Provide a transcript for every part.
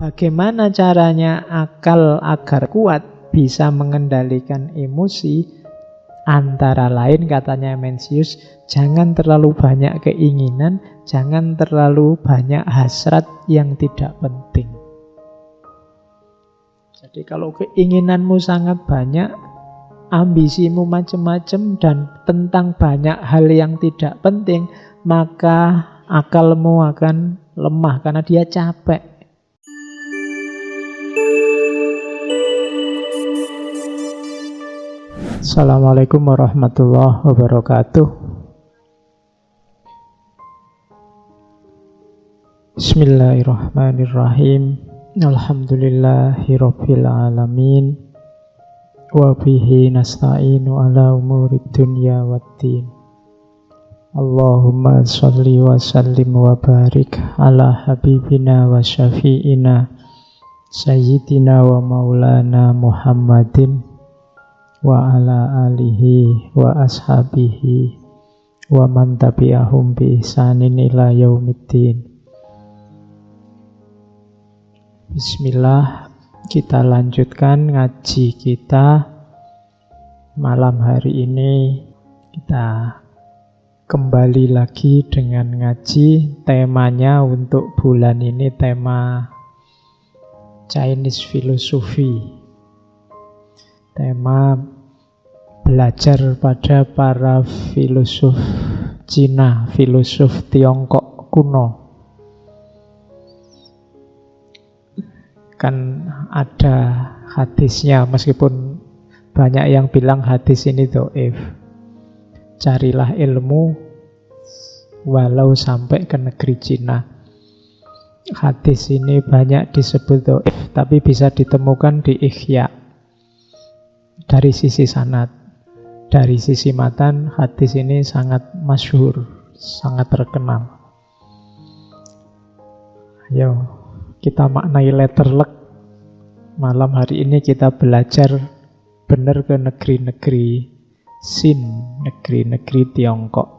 Bagaimana caranya akal agar kuat bisa mengendalikan emosi? Antara lain katanya Mencius, jangan terlalu banyak keinginan, jangan terlalu banyak hasrat yang tidak penting. Jadi kalau keinginanmu sangat banyak, ambisimu macam-macam dan tentang banyak hal yang tidak penting, maka akalmu akan lemah karena dia capek. Assalamualaikum warahmatullahi wabarakatuh. Bismillahirrahmanirrahim. Alhamdulillahirabbil alamin. Wa bihi nasta'inu ala umurid dunya waddin. Allahumma sholli wa sallim wa barik ala habibina wa syafi'ina sayyidina wa maulana Muhammadin wa ala alihi wa ashabihi wa man tabi'ahum bi ihsanin ila yaumiddin. Bismillah, kita lanjutkan ngaji kita malam hari ini. Kita kembali lagi dengan ngaji. Temanya untuk bulan ini tema Chinese Philosophy. Tema belajar pada para filosof Cina, filosof Tiongkok kuno. Kan ada hadisnya, meskipun banyak yang bilang hadis ini dhaif. Carilah ilmu walau sampai ke negeri Cina. Hadis ini banyak disebut dhaif, tapi bisa ditemukan di Ihya. Dari sisi sanad, dari sisi matan, hadis ini sangat masyhur, sangat terkenal. Ayo, kita maknai letter luck. Malam hari ini kita belajar benar ke negeri-negeri Sin, negeri-negeri Tiongkok.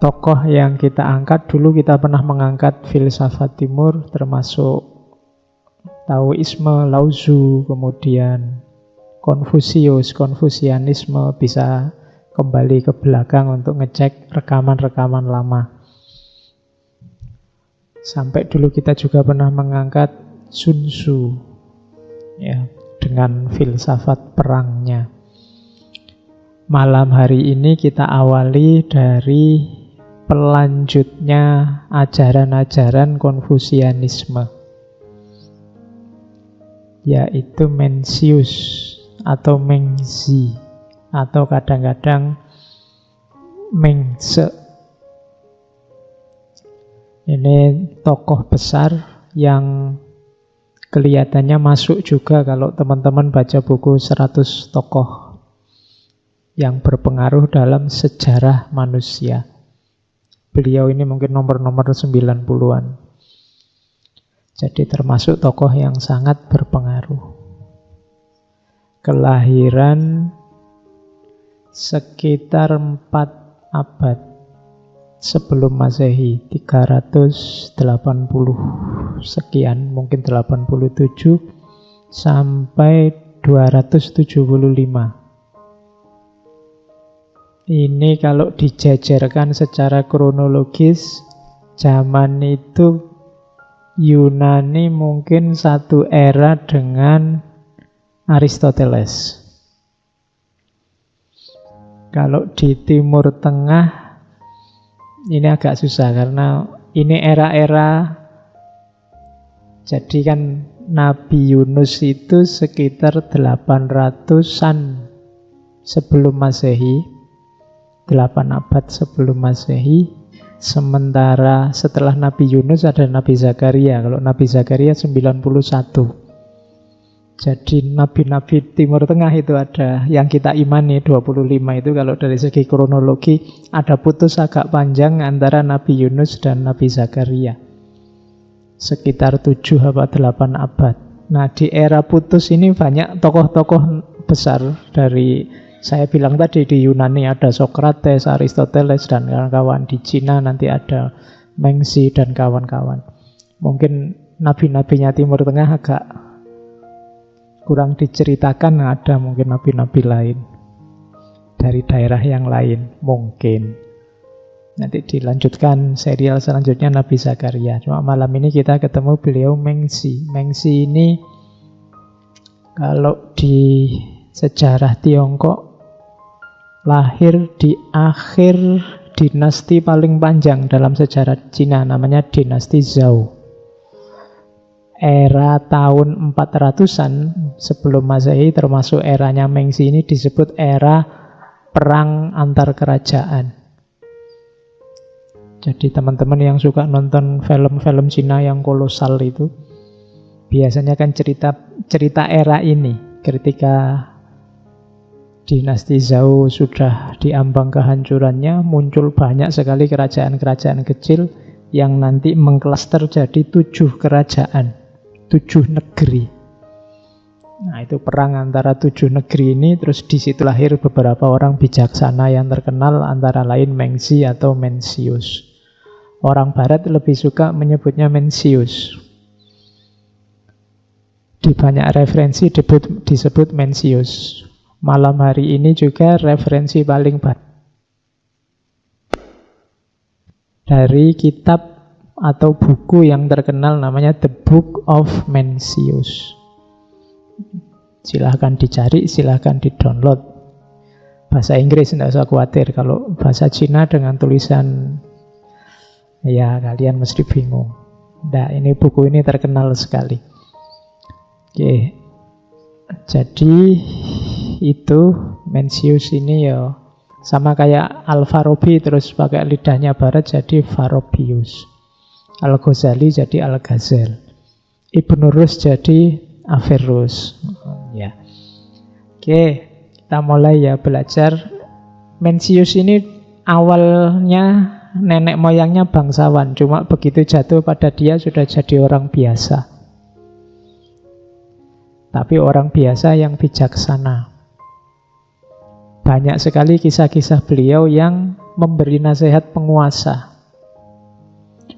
Tokoh yang kita angkat, dulu kita pernah mengangkat filsafat timur, termasuk Taoisme, Lao Tzu, kemudian Konfusius, Konfusianisme. Bisa kembali ke belakang untuk ngecek rekaman-rekaman lama. Sampai dulu kita juga pernah mengangkat Sun Tzu, ya, dengan filsafat perangnya. Malam hari ini kita awali dari pelanjutnya ajaran-ajaran Konfusianisme, yaitu Mencius atau Mengzi, atau kadang-kadang Mengse. Ini tokoh besar yang kelihatannya masuk juga kalau teman-teman baca buku 100 tokoh yang berpengaruh dalam sejarah manusia. Beliau ini mungkin nomor 90-an. Jadi termasuk tokoh yang sangat berpengaruh. Kelahiran sekitar 4 abad sebelum Masehi, 380 sekian, mungkin 87 sampai 275. Ini kalau dijajarkan secara kronologis, zaman itu Yunani mungkin satu era dengan Aristoteles. Kalau di Timur Tengah ini agak susah karena ini era-era. Jadi kan Nabi Yunus itu sekitar 800-an sebelum Masehi, 8 abad sebelum Masehi. Sementara setelah Nabi Yunus ada Nabi Zakaria. Kalau Nabi Zakaria 91. Jadi nabi-nabi Timur Tengah itu ada yang kita imani 25 itu. Kalau dari segi kronologi ada putus agak panjang antara Nabi Yunus dan Nabi Zakaria, sekitar 7 atau 8 abad. Nah, di era putus ini banyak tokoh-tokoh besar dari, saya bilang tadi, di Yunani ada Socrates, Aristoteles, dan kawan-kawan. Di Cina nanti ada Mengzi dan kawan-kawan. Mungkin nabi-nabinya Timur Tengah agak kurang diceritakan, ada mungkin nabi-nabi lain dari daerah yang lain, mungkin. Nanti dilanjutkan serial selanjutnya Nabi Zakaria. Cuma malam ini kita ketemu beliau Mengzi. Mengzi ini kalau di sejarah Tiongkok lahir di akhir dinasti paling panjang dalam sejarah Cina, namanya dinasti Zhou. Era tahun 400-an sebelum Masehi, termasuk eranya Mengzi ini disebut era perang antar kerajaan. Jadi teman-teman yang suka nonton film-film Cina yang kolosal itu biasanya kan cerita era ini, ketika dinasti Zhou sudah diambang kehancurannya, muncul banyak sekali kerajaan-kerajaan kecil yang nanti mengklaster jadi 7 kerajaan, 7 negeri. Nah, itu perang antara 7 negeri ini, terus di situ lahir beberapa orang bijaksana yang terkenal, antara lain Mengzi atau Mencius. Orang Barat lebih suka menyebutnya Mencius. Di banyak referensi disebut Mencius. Malam hari ini juga referensi paling banyak dari kitab atau buku yang terkenal namanya The Book of Mencius. Silahkan dicari, silahkan di-download. Bahasa Inggris tidak usah khawatir. Kalau bahasa Cina dengan tulisan, ya kalian mesti bingung. Nah, ini buku ini terkenal sekali. Oke. Jadi itu Mencius ini ya sama kayak Al-Farabi, terus pakai lidahnya Barat jadi Farabius. Al-Ghazali jadi Al-Ghazal. Ibnu Rus jadi Averroes. Ya. Oke, kita mulai ya belajar. Mencius ini awalnya nenek moyangnya bangsawan, cuma begitu jatuh pada dia sudah jadi orang biasa. Tapi orang biasa yang bijaksana. Banyak sekali kisah-kisah beliau yang memberi nasihat penguasa.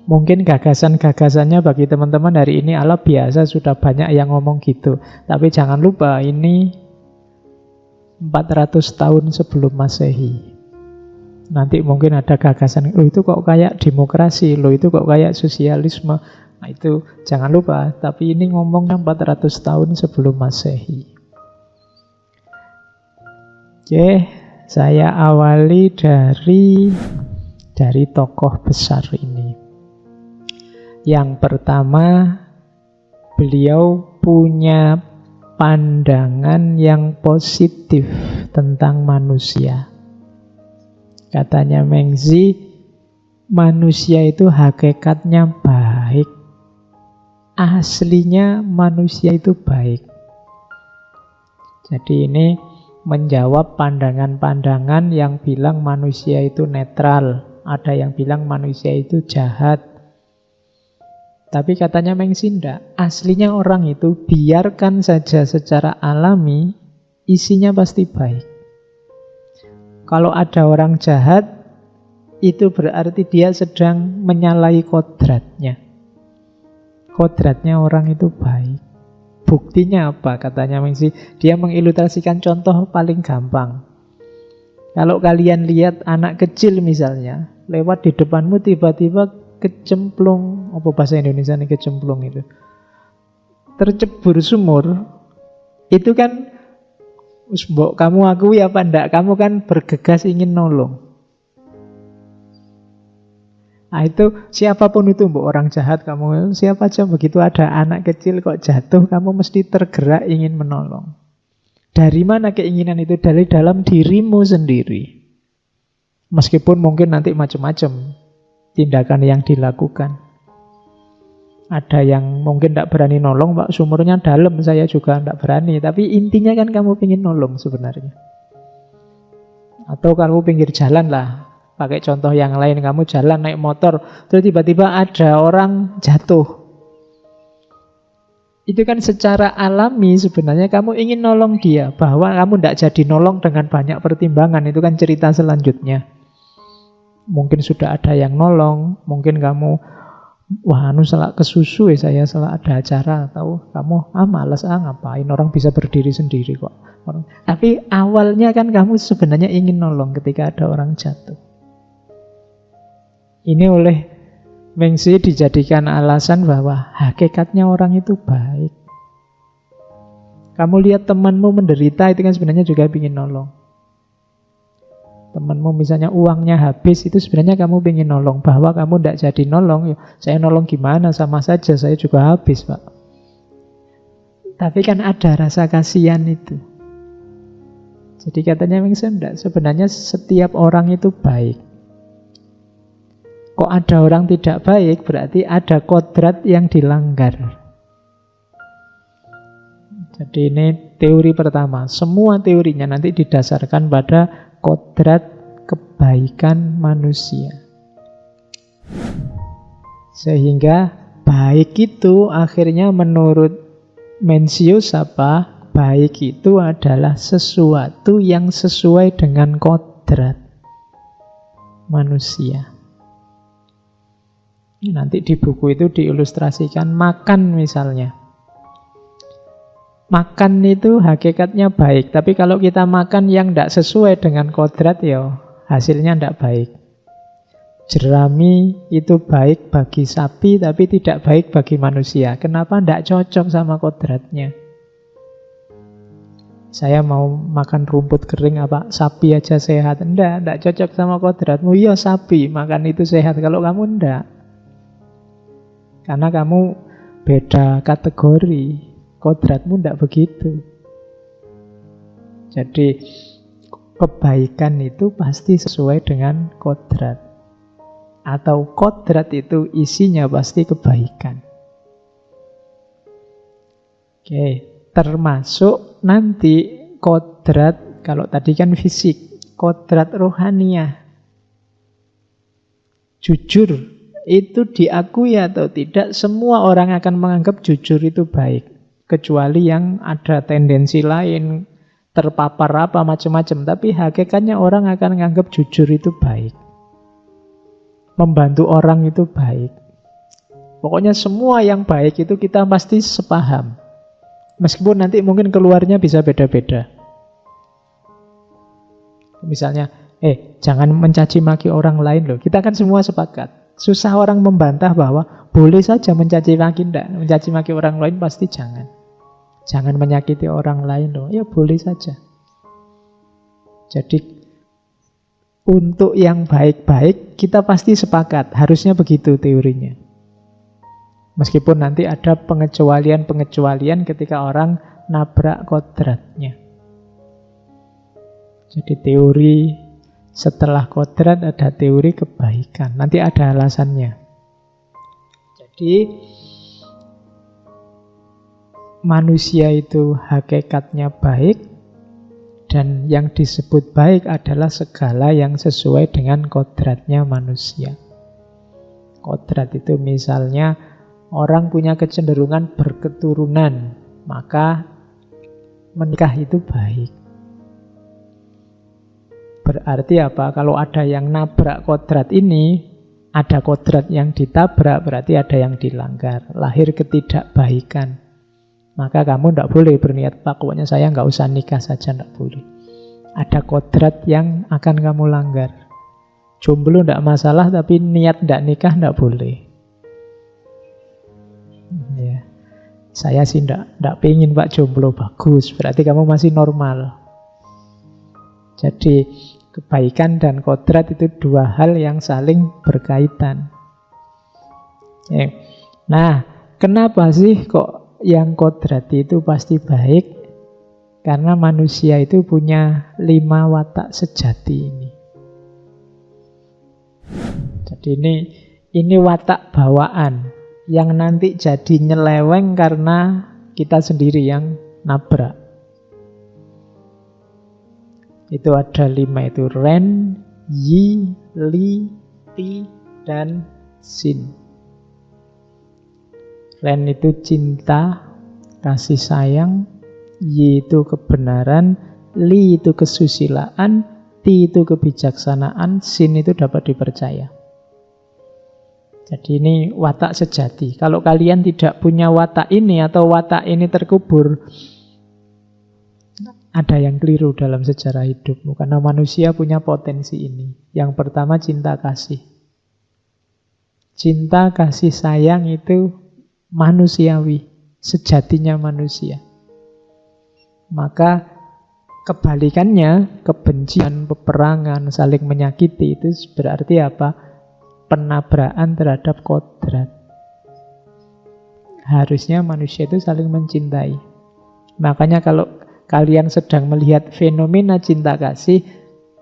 Mungkin gagasan-gagasannya bagi teman-teman hari ini ala biasa, sudah banyak yang ngomong gitu. Tapi jangan lupa ini 400 tahun sebelum Masehi. Nanti mungkin ada gagasan, loh itu kok kayak demokrasi, loh itu kok kayak sosialisme. Nah itu jangan lupa, tapi ini ngomongnya 400 tahun sebelum Masehi. Oke, saya awali dari tokoh besar ini. Yang pertama, beliau punya pandangan yang positif tentang manusia. Katanya Mengzi, manusia itu hakikatnya baik. Aslinya manusia itu baik. Jadi ini menjawab pandangan-pandangan yang bilang manusia itu netral. Ada yang bilang manusia itu jahat. Tapi katanya Mengzi enggak. Aslinya orang itu biarkan saja secara alami, isinya pasti baik. Kalau ada orang jahat, itu berarti dia sedang menyalahi kodratnya. Kodratnya orang itu baik. Buktinya apa? Katanya Mengzi, dia mengilustrasikan contoh paling gampang. Kalau kalian lihat anak kecil misalnya, lewat di depanmu tiba-tiba kecemplung, apa bahasa Indonesia ini kecemplung itu? Tercebur sumur, itu kan mbok kamu akui apa enggak, kamu kan bergegas ingin nolong. Nah itu siapapun itu, mbok orang jahat kamu, siapa aja, begitu ada anak kecil kok jatuh, kamu mesti tergerak ingin menolong. Dari mana keinginan itu? Dari dalam dirimu sendiri. Meskipun mungkin nanti macam-macam tindakan yang dilakukan. Ada yang mungkin tidak berani nolong, Pak, sumurnya dalam, saya juga tidak berani. Tapi intinya kan kamu ingin nolong sebenarnya. Atau kamu pinggir jalan lah, pakai contoh yang lain, kamu jalan naik motor, terus tiba-tiba ada orang jatuh. Itu kan secara alami sebenarnya kamu ingin nolong dia. Bahwa kamu tidak jadi nolong dengan banyak pertimbangan, itu kan cerita selanjutnya. Mungkin sudah ada yang nolong, mungkin kamu, wah salah kesusu ya saya, salah ada acara, atau kamu malas ngapain, orang bisa berdiri sendiri kok. Tapi awalnya kan kamu sebenarnya ingin nolong ketika ada orang jatuh. Ini oleh Mengzi dijadikan alasan bahwa hakikatnya orang itu baik. Kamu lihat temanmu menderita, itu kan sebenarnya juga ingin nolong. Temanmu misalnya uangnya habis, itu sebenarnya kamu ingin nolong. Bahwa kamu tidak jadi nolong, saya nolong gimana, sama saja saya juga habis Pak. Tapi kan ada rasa kasihan itu. Jadi katanya Mengzi enggak, sebenarnya setiap orang itu baik. Kok ada orang tidak baik, berarti ada kodrat yang dilanggar. Jadi ini teori pertama. Semua teorinya nanti didasarkan pada kodrat kebaikan manusia. Sehingga baik itu akhirnya menurut Mencius apa? Baik itu adalah sesuatu yang sesuai dengan kodrat manusia. Nanti di buku itu diilustrasikan makan misalnya. Makan itu hakikatnya baik, tapi kalau kita makan yang tidak sesuai dengan kodrat, ya hasilnya tidak baik. Jerami itu baik bagi sapi, tapi tidak baik bagi manusia. Kenapa? Tidak cocok sama kodratnya. Saya mau makan rumput kering, apa sapi aja sehat? Tidak cocok sama kodratmu. Iya sapi, makan itu sehat. Kalau kamu tidak, karena kamu beda kategori. Kodratmu tidak begitu. Jadi kebaikan itu pasti sesuai dengan kodrat. Atau kodrat itu isinya pasti kebaikan. Oke, termasuk nanti kodrat, kalau tadi kan fisik, kodrat rohaniah. Jujur, itu diakui atau tidak, semua orang akan menganggap jujur itu baik. Kecuali yang ada tendensi lain, terpapar apa macam-macam. Tapi hakikatnya orang akan menganggap jujur itu baik. Membantu orang itu baik. Pokoknya semua yang baik itu kita pasti sepaham. Meskipun nanti mungkin keluarnya bisa beda-beda. Misalnya, jangan mencaci maki orang lain loh. Kita kan semua sepakat. Susah orang membantah bahwa boleh saja mencaci maki, enggak. Mencaci maki orang lain pasti jangan. Jangan menyakiti orang lain loh. Ya boleh saja. Jadi untuk yang baik-baik kita pasti sepakat. Harusnya begitu teorinya. Meskipun nanti ada pengecualian-pengecualian ketika orang nabrak kodratnya. Jadi teori setelah kodrat ada teori kebaikan. Nanti ada alasannya. Jadi manusia itu hakikatnya baik, dan yang disebut baik adalah segala yang sesuai dengan kodratnya manusia. Kodrat itu misalnya orang punya kecenderungan berketurunan, maka menikah itu baik. Berarti apa? Kalau ada yang nabrak kodrat ini, ada kodrat yang ditabrak, berarti ada yang dilanggar. Lahir ketidakbaikan. Maka kamu tidak boleh berniat, Pak, pokoknya saya nggak usah nikah saja, tidak boleh. Ada kodrat yang akan kamu langgar. Jomblo tidak masalah, tapi niat tidak nikah tidak boleh. Ya. Saya sih tidak pengen Pak jomblo, bagus. Berarti kamu masih normal. Jadi kebaikan dan kodrat itu dua hal yang saling berkaitan. Nah, kenapa sih kok yang kodrat itu pasti baik? Karena manusia itu punya 5 watak sejati ini. Jadi ini watak bawaan yang nanti jadi nyeleweng karena kita sendiri yang nabrak. Itu ada 5 itu: Ren, Yi, Li, Ti, dan Xin. Ren itu cinta, kasih sayang. Yi itu kebenaran. Li itu kesusilaan. Ti itu kebijaksanaan, sin itu dapat dipercaya. Jadi ini watak sejati. Kalau kalian tidak punya watak ini atau watak ini terkubur, ada yang keliru dalam sejarah hidupmu. Karena manusia punya potensi ini. Yang pertama cinta kasih. Cinta kasih sayang itu manusiawi, sejatinya manusia. Maka kebalikannya, kebencian, peperangan, saling menyakiti itu berarti apa? Penabrakan terhadap kodrat. Harusnya manusia itu saling mencintai. Makanya kalau kalian sedang melihat fenomena cinta kasih,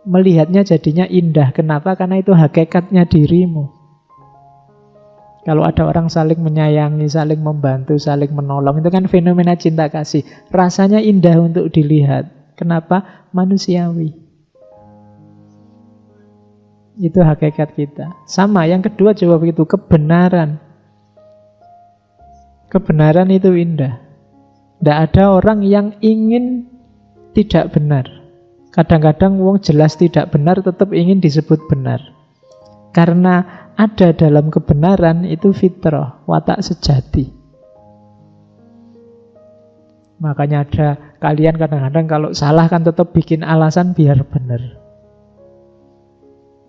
melihatnya jadinya indah. Kenapa? Karena itu hakikatnya dirimu. Kalau ada orang saling menyayangi, saling membantu, saling menolong, itu kan fenomena cinta kasih. Rasanya indah untuk dilihat. Kenapa? Manusiawi. Itu hakikat kita. Sama, yang kedua coba begitu, kebenaran. Kebenaran itu indah. Tidak ada orang yang ingin tidak benar. Kadang-kadang wong jelas tidak benar tetap ingin disebut benar. Karena ada dalam kebenaran itu fitrah, watak sejati. Makanya ada kalian kadang-kadang kalau salah kan tetap bikin alasan biar benar.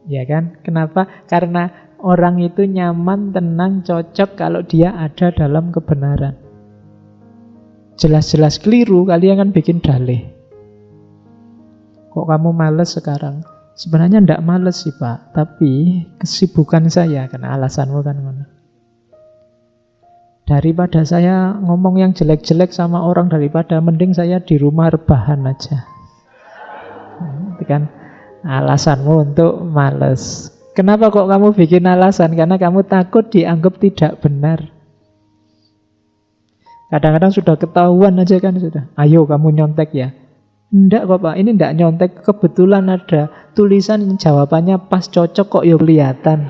Ya kan? Kenapa? Karena orang itu nyaman, tenang, cocok kalau dia ada dalam kebenaran. Jelas-jelas keliru, kalian kan bikin dalih. Kok kamu males sekarang? Sebenarnya enggak males sih Pak, tapi kesibukan saya, karena alasanmu kan mana. Daripada saya ngomong yang jelek-jelek sama orang, daripada mending saya di rumah rebahan aja. Itu kan alasanmu untuk males. Kenapa kok kamu bikin alasan? Karena kamu takut dianggap tidak benar. Kadang-kadang sudah ketahuan aja kan sudah. Ayo kamu nyontek ya. Enggak kok Pak, ini enggak nyontek. Kebetulan ada tulisan jawabannya pas cocok kok ya kelihatan.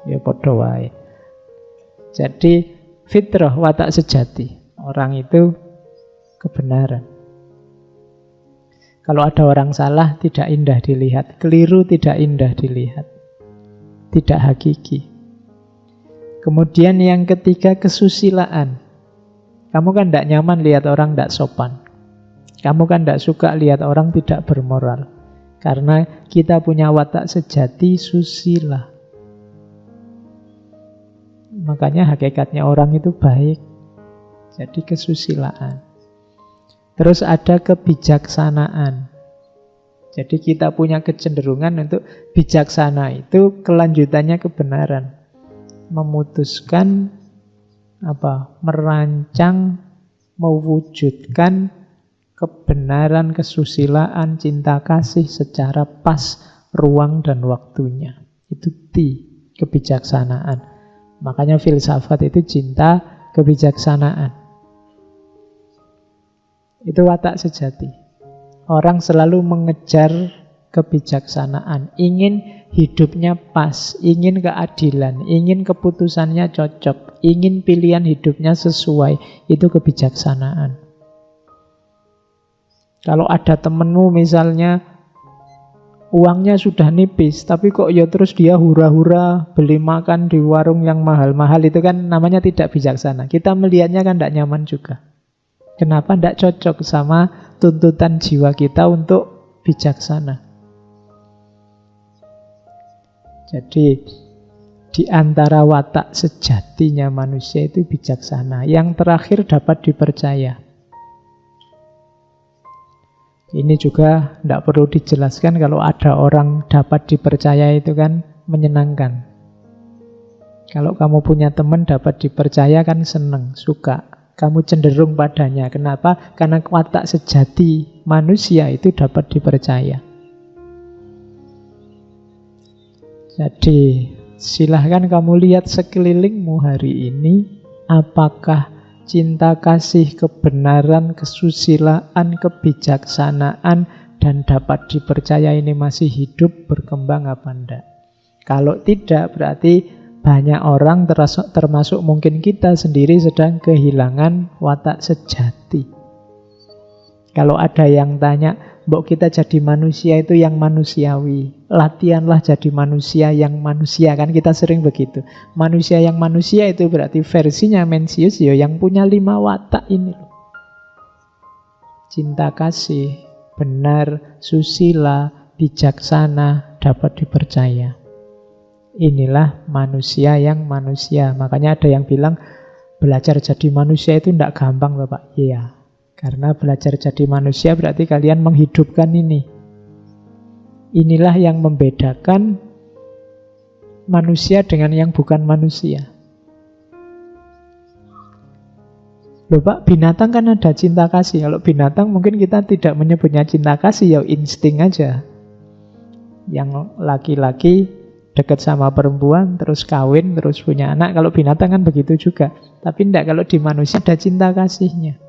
Ya podo wae. Jadi fitrah, watak sejati. Orang itu kebenaran. Kalau ada orang salah tidak indah dilihat, keliru tidak indah dilihat, tidak hakiki. Kemudian yang ketiga kesusilaan. Kamu kan tidak nyaman lihat orang tidak sopan. Kamu kan tidak suka lihat orang tidak bermoral. Karena kita punya watak sejati susila. Makanya hakikatnya orang itu baik. Jadi kesusilaan. Terus ada kebijaksanaan. Jadi kita punya kecenderungan untuk bijaksana itu kelanjutannya kebenaran. Memutuskan merancang, mewujudkan kebenaran, kesusilaan, cinta kasih secara pas ruang dan waktunya. Itu kebijaksanaan. Makanya filsafat itu cinta kebijaksanaan. Itu watak sejati. Orang selalu mengejar kebijaksanaan, ingin hidupnya pas, ingin keadilan, ingin keputusannya cocok, ingin pilihan hidupnya sesuai. Itu kebijaksanaan. Kalau ada temenmu misalnya uangnya sudah nipis, tapi kok ya terus dia hura-hura beli makan di warung yang mahal-mahal, itu kan namanya tidak bijaksana. Kita melihatnya kan tidak nyaman juga. Kenapa tidak cocok sama tuntutan jiwa kita untuk bijaksana? Jadi di antara watak sejatinya manusia itu bijaksana. Yang terakhir dapat dipercaya. Ini juga tidak perlu dijelaskan, kalau ada orang dapat dipercaya itu kan menyenangkan. Kalau kamu punya teman dapat dipercaya kan senang, suka. Kamu cenderung padanya. Kenapa? Karena watak sejati manusia itu dapat dipercaya. Jadi silahkan kamu lihat sekelilingmu hari ini. Apakah cinta kasih, kebenaran, kesusilaan, kebijaksanaan, dan dapat dipercaya ini masih hidup, berkembang apa enggak? Kalau tidak, berarti banyak orang termasuk mungkin kita sendiri sedang kehilangan watak sejati. Kalau ada yang tanya, Mbok kita jadi manusia itu yang manusiawi. Latihanlah jadi manusia yang manusia. Kan kita sering begitu. Manusia yang manusia itu berarti versinya Mencius ya, yang punya 5 watak ini. Cinta kasih, benar, susila, bijaksana, dapat dipercaya. Inilah manusia yang manusia. Makanya ada yang bilang belajar jadi manusia itu tidak gampang loh Pak. Iya. Karena belajar jadi manusia berarti kalian menghidupkan ini. Inilah yang membedakan manusia dengan yang bukan manusia. Loh Pak, binatang kan ada cinta kasih. Kalau binatang mungkin kita tidak menyebutnya cinta kasih, ya insting aja. Yang laki-laki dekat sama perempuan, terus kawin, terus punya anak. Kalau binatang kan begitu juga. Tapi tidak, kalau di manusia ada cinta kasihnya.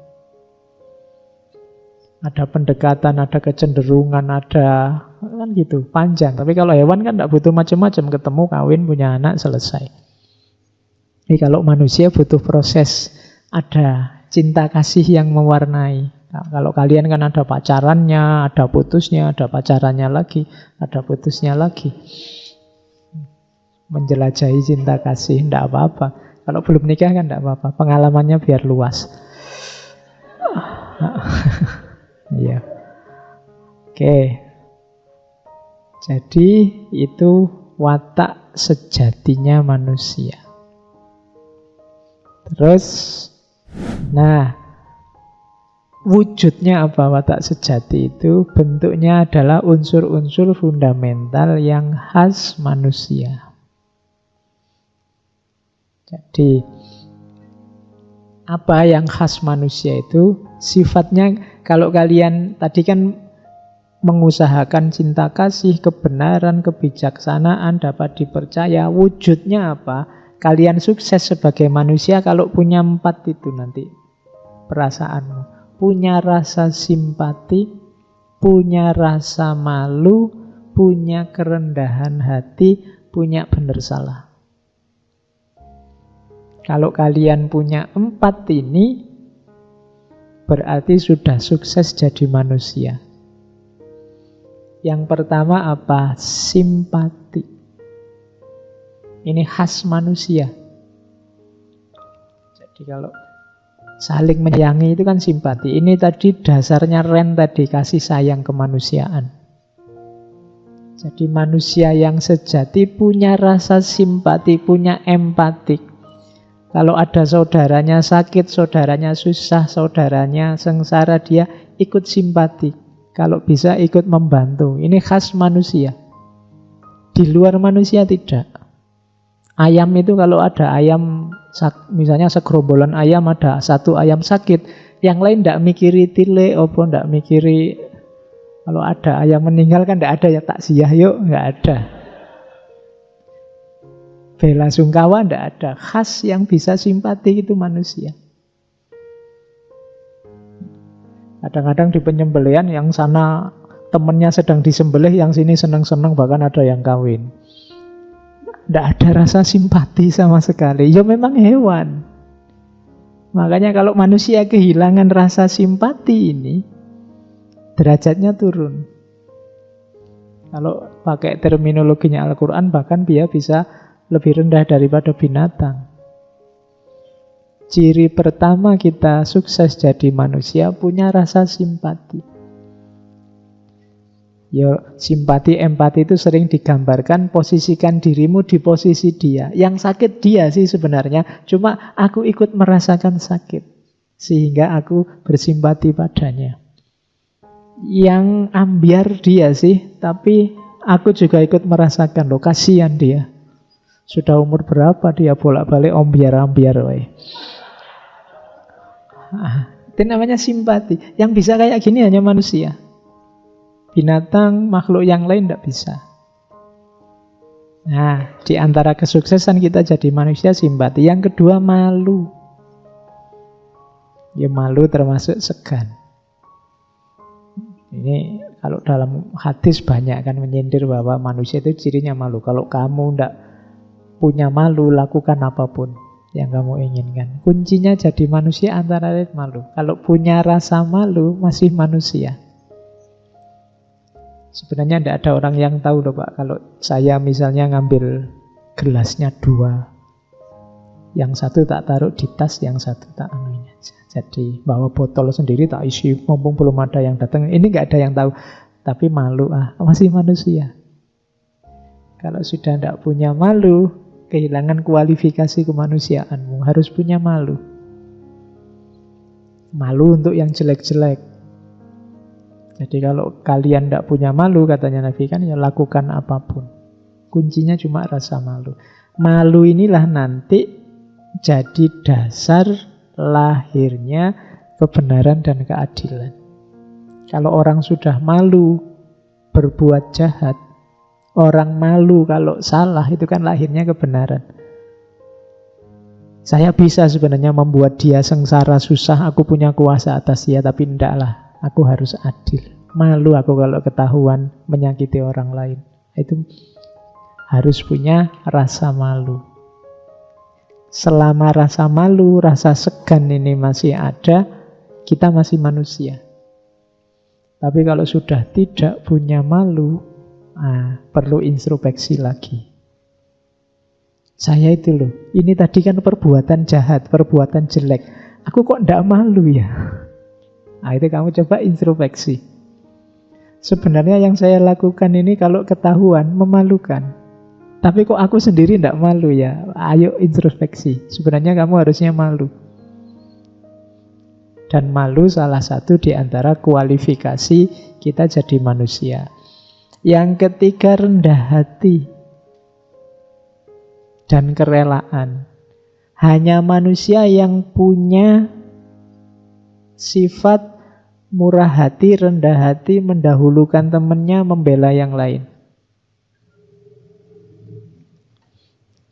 Ada pendekatan, ada kecenderungan, ada kan gitu, panjang. Tapi kalau hewan kan tidak butuh macam-macam, ketemu, kawin, punya anak, selesai. Jadi kalau manusia butuh proses, ada cinta kasih yang mewarnai. Nah, kalau kalian kan ada pacarannya, ada putusnya, ada pacarannya lagi, ada putusnya lagi. Menjelajahi cinta kasih, tidak apa-apa. Kalau belum nikah kan tidak apa-apa, pengalamannya biar luas. Iya. Oke. Jadi itu watak sejatinya manusia. Terus, nah, wujudnya apa watak sejati itu? Bentuknya adalah unsur-unsur fundamental yang khas manusia. Jadi, apa yang khas manusia itu? Sifatnya, kalau kalian tadi kan mengusahakan cinta kasih, kebenaran, kebijaksanaan, dapat dipercaya, wujudnya apa? Kalian sukses sebagai manusia kalau punya 4 itu nanti perasaanmu. Punya rasa simpati, punya rasa malu, punya kerendahan hati, punya benar salah. Kalau kalian punya 4 ini, berarti sudah sukses jadi manusia. Yang pertama apa? Simpati. Ini khas manusia. Jadi kalau saling menyayangi itu kan simpati. Ini tadi dasarnya Ren tadi, kasih sayang kemanusiaan. Jadi manusia yang sejati punya rasa simpati, punya empati. Kalau ada saudaranya sakit, saudaranya susah, saudaranya sengsara, dia ikut simpati. Kalau bisa ikut membantu. Ini khas manusia. Di luar manusia tidak. Ayam itu kalau ada ayam, misalnya segerombolan ayam, ada 1 ayam sakit, yang lain tidak mikiri tile, tidak mikiri. Kalau ada ayam meninggal kan tidak ada ya takziah yuk, nggak ada. Bela sungkawa tidak ada. Khas yang bisa simpati itu manusia. Kadang-kadang di penyembelihan yang sana temennya sedang disembelih, yang sini senang-senang, bahkan ada yang kawin. Tidak ada rasa simpati sama sekali. Ya memang hewan. Makanya kalau manusia kehilangan rasa simpati ini, derajatnya turun. Kalau pakai terminologinya Al-Quran, bahkan dia bisa lebih rendah daripada binatang. Ciri pertama kita sukses jadi manusia, punya rasa simpati. Ya, simpati, empati itu sering digambarkan posisikan dirimu di posisi dia. Yang sakit dia sih sebenarnya, cuma aku ikut merasakan sakit, sehingga aku bersimpati padanya. Yang ambiar dia sih, tapi aku juga ikut merasakan, loh kasihan dia. Sudah umur berapa dia bolak-balik ambiar-ambiar. Itu namanya simpati. Yang bisa kayak gini hanya manusia. Binatang, makhluk yang lain tidak bisa. Nah, di antara kesuksesan kita jadi manusia, simpati. Yang kedua, malu. Ya malu termasuk segan. Ini kalau dalam hadis banyak kan menyindir bahwa manusia itu cirinya malu. Kalau kamu tidak punya malu, lakukan apapun yang kamu inginkan. Kuncinya jadi manusia antara lain malu. Kalau punya rasa malu, masih manusia. Sebenarnya tidak ada orang yang tahu loh Pak, kalau saya misalnya ngambil gelasnya 2, yang satu tak taruh di tas, yang satu tak anunya. Jadi bawa botol sendiri tak isi, mumpung belum ada yang datang. Ini nggak ada yang tahu, tapi malu, masih manusia. Kalau sudah tidak punya malu, kehilangan kualifikasi kemanusiaanmu. Harus punya malu. Malu untuk yang jelek-jelek. Jadi kalau kalian tidak punya malu, katanya Nabi kan, ya lakukan apapun. Kuncinya cuma rasa malu. Malu inilah nanti jadi dasar lahirnya kebenaran dan keadilan. Kalau orang sudah malu berbuat jahat, orang malu kalau salah, itu kan lahirnya kebenaran. Saya bisa sebenarnya membuat dia sengsara, susah, aku punya kuasa atas dia, tapi ndaklah, aku harus adil. Malu aku kalau ketahuan menyakiti orang lain. Itu harus punya rasa malu. Selama rasa malu, rasa segan ini masih ada, kita masih manusia. Tapi kalau sudah tidak punya malu, perlu introspeksi lagi. Saya itu loh, ini tadi kan perbuatan jahat, perbuatan jelek. Aku kok ndak malu ya? Itu kamu coba introspeksi. Sebenarnya yang saya lakukan ini kalau ketahuan memalukan. Tapi kok aku sendiri ndak malu ya? Ayo introspeksi. Sebenarnya kamu harusnya malu. Dan malu salah satu di antara kualifikasi kita jadi manusia. Yang ketiga, rendah hati dan kerelaan. Hanya manusia yang punya sifat murah hati, rendah hati, mendahulukan temannya, membela yang lain.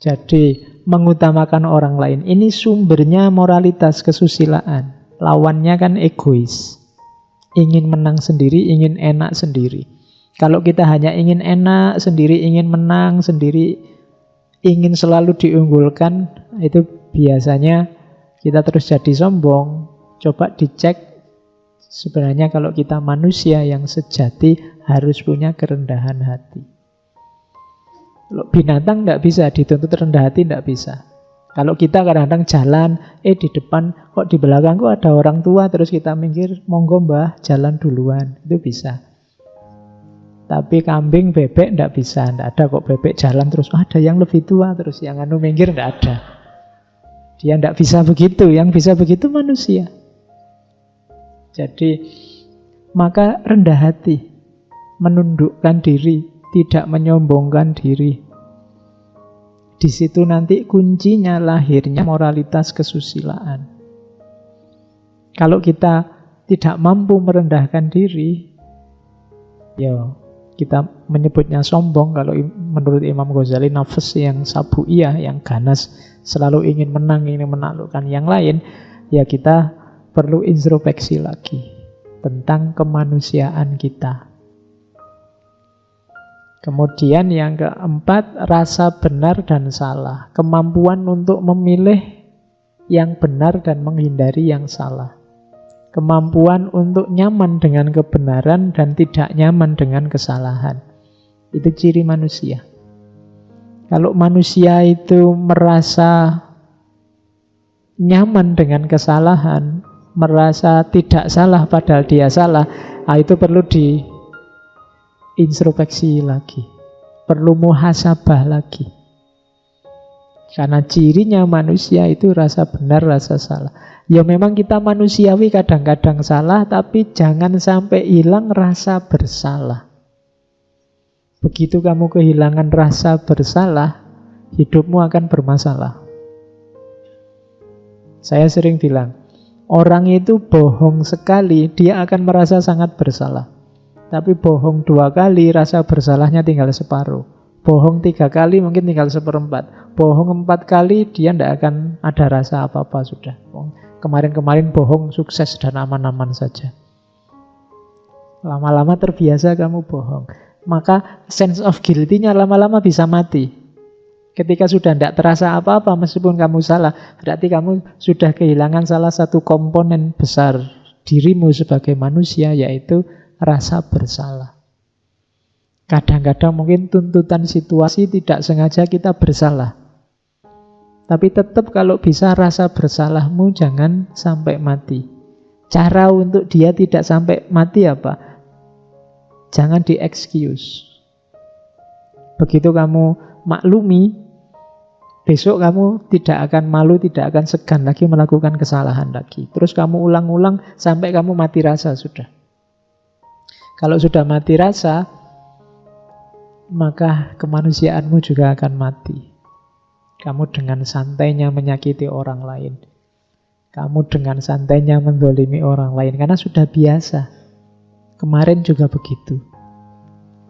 Jadi mengutamakan orang lain. Ini sumbernya moralitas kesusilaan. Lawannya kan egois. Ingin menang sendiri, ingin enak sendiri. Kalau kita hanya ingin enak sendiri, ingin menang sendiri, ingin selalu diunggulkan, itu biasanya kita terus jadi sombong. Coba dicek, sebenarnya kalau kita manusia yang sejati harus punya kerendahan hati. Kalau binatang tidak bisa dituntut rendah hati, tidak bisa. Kalau kita kadang-kadang jalan, di depan, kok di belakang kok ada orang tua, terus kita mikir, monggo mbah, jalan duluan. Itu bisa. Tapi kambing, bebek tidak bisa. Tidak ada kok bebek jalan terus, ada yang lebih tua, terus yang mikir, tidak ada. Dia tidak bisa begitu. Yang bisa begitu manusia. Jadi, maka rendah hati, menundukkan diri, tidak menyombongkan diri. Di situ nanti kuncinya lahirnya moralitas kesusilaan. Kalau kita tidak mampu merendahkan diri, ya kita menyebutnya sombong. Kalau menurut Imam Ghazali, nafas yang sabuiyah, yang ganas, selalu ingin menang, ingin menaklukkan yang lain, ya kita perlu introspeksi lagi tentang kemanusiaan kita. Kemudian yang keempat, rasa benar dan salah. Kemampuan untuk memilih yang benar dan menghindari yang salah. Kemampuan untuk nyaman dengan kebenaran dan tidak nyaman dengan kesalahan. Itu ciri manusia. Kalau manusia itu merasa nyaman dengan kesalahan, merasa tidak salah padahal dia salah, itu perlu introspeksi lagi, perlu muhasabah lagi. Karena cirinya manusia itu rasa benar, rasa salah. Ya memang kita manusiawi kadang-kadang salah, tapi jangan sampai hilang rasa bersalah. Begitu kamu kehilangan rasa bersalah, hidupmu akan bermasalah. Saya sering bilang, orang itu bohong sekali, dia akan merasa sangat bersalah. Tapi bohong 2 kali, rasa bersalahnya tinggal separuh. Bohong 3 kali, mungkin tinggal 1/4. Bohong 4 kali, dia tidak akan ada rasa apa-apa sudah. Kemarin-kemarin bohong sukses dan aman-aman saja. Lama-lama terbiasa kamu bohong. Maka sense of guilty-nya lama-lama bisa mati. Ketika sudah tidak terasa apa-apa meskipun kamu salah, berarti kamu sudah kehilangan salah satu komponen besar dirimu sebagai manusia, yaitu rasa bersalah. Kadang-kadang mungkin tuntutan situasi tidak sengaja kita bersalah. Tapi tetap kalau bisa rasa bersalahmu jangan sampai mati. Cara untuk dia tidak sampai mati apa? Jangan di-excuse. Begitu kamu maklumi, besok kamu tidak akan malu, tidak akan segan lagi melakukan kesalahan lagi. Terus kamu ulang-ulang sampai kamu mati rasa sudah. Kalau sudah mati rasa, maka kemanusiaanmu juga akan mati. Kamu dengan santainya menyakiti orang lain. Kamu dengan santainya mendolimi orang lain. Karena sudah biasa. Kemarin juga begitu.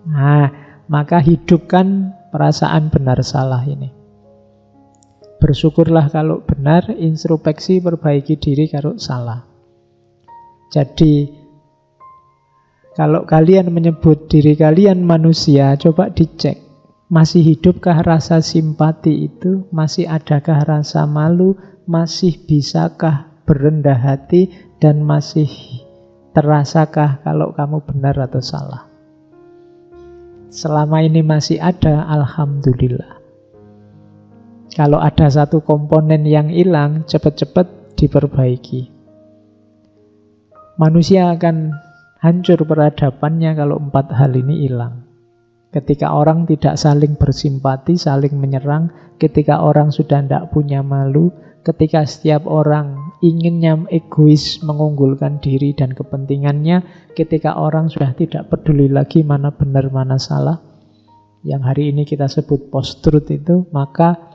Nah, maka hidupkan perasaan benar salah ini. Bersyukurlah kalau benar, introspeksi perbaiki diri kalau salah. Jadi, kalau kalian menyebut diri kalian manusia, coba dicek. Masih hidupkah rasa simpati itu? Masih adakah rasa malu? Masih bisakah berendah hati? Dan masih terasakah kalau kamu benar atau salah? Selama ini masih ada, alhamdulillah. Kalau ada satu komponen yang hilang, cepat-cepat diperbaiki. Manusia akan hancur peradabannya kalau 4 hal ini hilang. Ketika orang tidak saling bersimpati, saling menyerang, ketika orang sudah tidak punya malu, ketika setiap orang inginnya egois mengunggulkan diri dan kepentingannya, ketika orang sudah tidak peduli lagi mana benar mana salah, yang hari ini kita sebut post-truth itu, maka